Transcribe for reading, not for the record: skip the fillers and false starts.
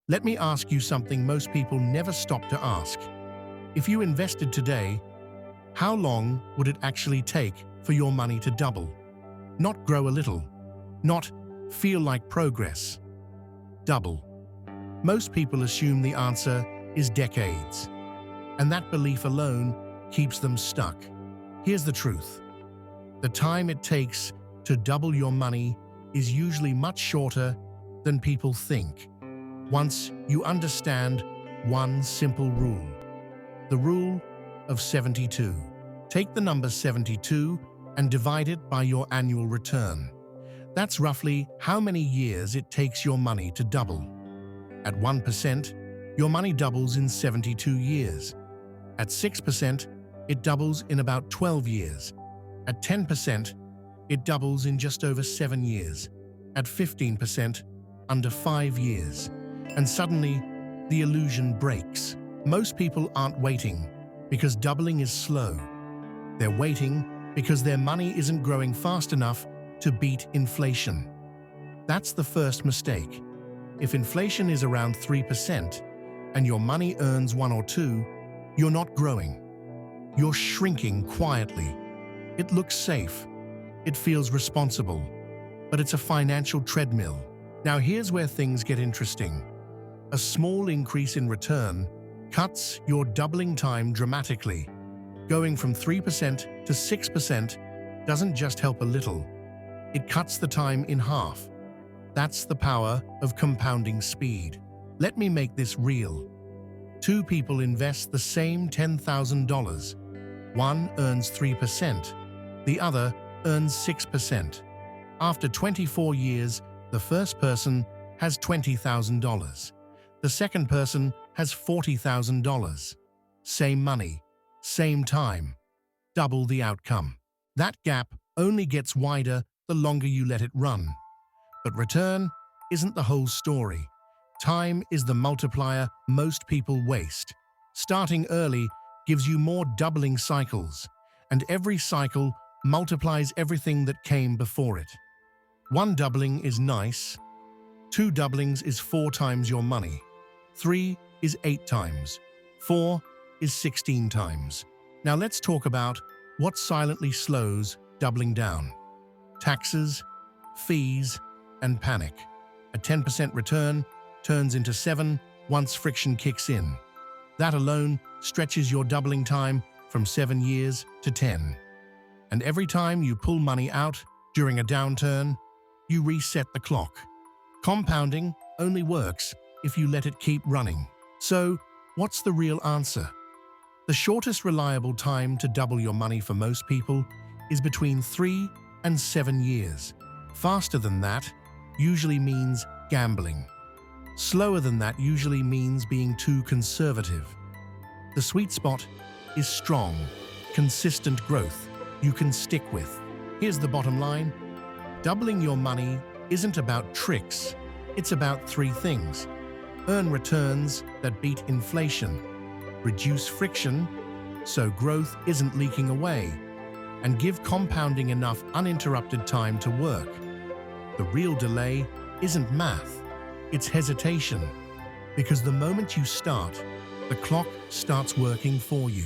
Let me ask you something most people never stop to ask. If you invested today, how long would it actually take for your money to double? Not grow a little, not feel like progress. Double. Most people assume the answer is decades, and that belief alone keeps them stuck. Here's the truth. The time it takes to double your money is usually much shorter than people think. Once you understand one simple rule, the rule of 72. Take the number 72 and divide it by your annual return. That's roughly how many years it takes your money to double. At 1%, your money doubles in 72 years. At 6%, it doubles in about 12 years. At 10%, it doubles in just over 7 years. At 15%, under 5 years. And suddenly, the illusion breaks. Most people aren't waiting because doubling is slow. They're waiting because their money isn't growing fast enough to beat inflation. That's the first mistake. If inflation is around 3% and your money earns 1 or 2, you're not growing. You're shrinking quietly. It looks safe. It feels responsible. But it's a financial treadmill. Now here's where things get interesting. A small increase in return cuts your doubling time dramatically. Going from 3% to 6% doesn't just help a little. It cuts the time in half. That's the power of compounding speed. Let me make this real. 2 people invest the same $10,000. One earns 3%. The other earns 6%. After 24 years, the first person has $20,000. The second person has $40,000. Same money, same time, double the outcome. That gap only gets wider the longer you let it run. But return isn't the whole story. Time is the multiplier most people waste. Starting early gives you more doubling cycles, and every cycle multiplies everything that came before it. 1 doubling is nice. 2 doublings is 4 times your money. 3 is 8 times. 4 is 16 times. Now let's talk about what silently slows doubling down. Taxes, fees, and panic. A 10% return turns into 7 once friction kicks in. That alone stretches your doubling time from 7 years to 10. And every time you pull money out during a downturn, you reset the clock. Compounding only works if you let it keep running. So, what's the real answer? The shortest reliable time to double your money for most people is between 3 and 7 years. Faster than that usually means gambling. Slower than that usually means being too conservative. The sweet spot is strong, consistent growth you can stick with. Here's the bottom line. Doubling your money isn't about tricks. It's about 3 things. Earn returns that beat inflation. Reduce friction so growth isn't leaking away. And give compounding enough uninterrupted time to work. The real delay isn't math. It's hesitation. Because the moment you start, the clock starts working for you.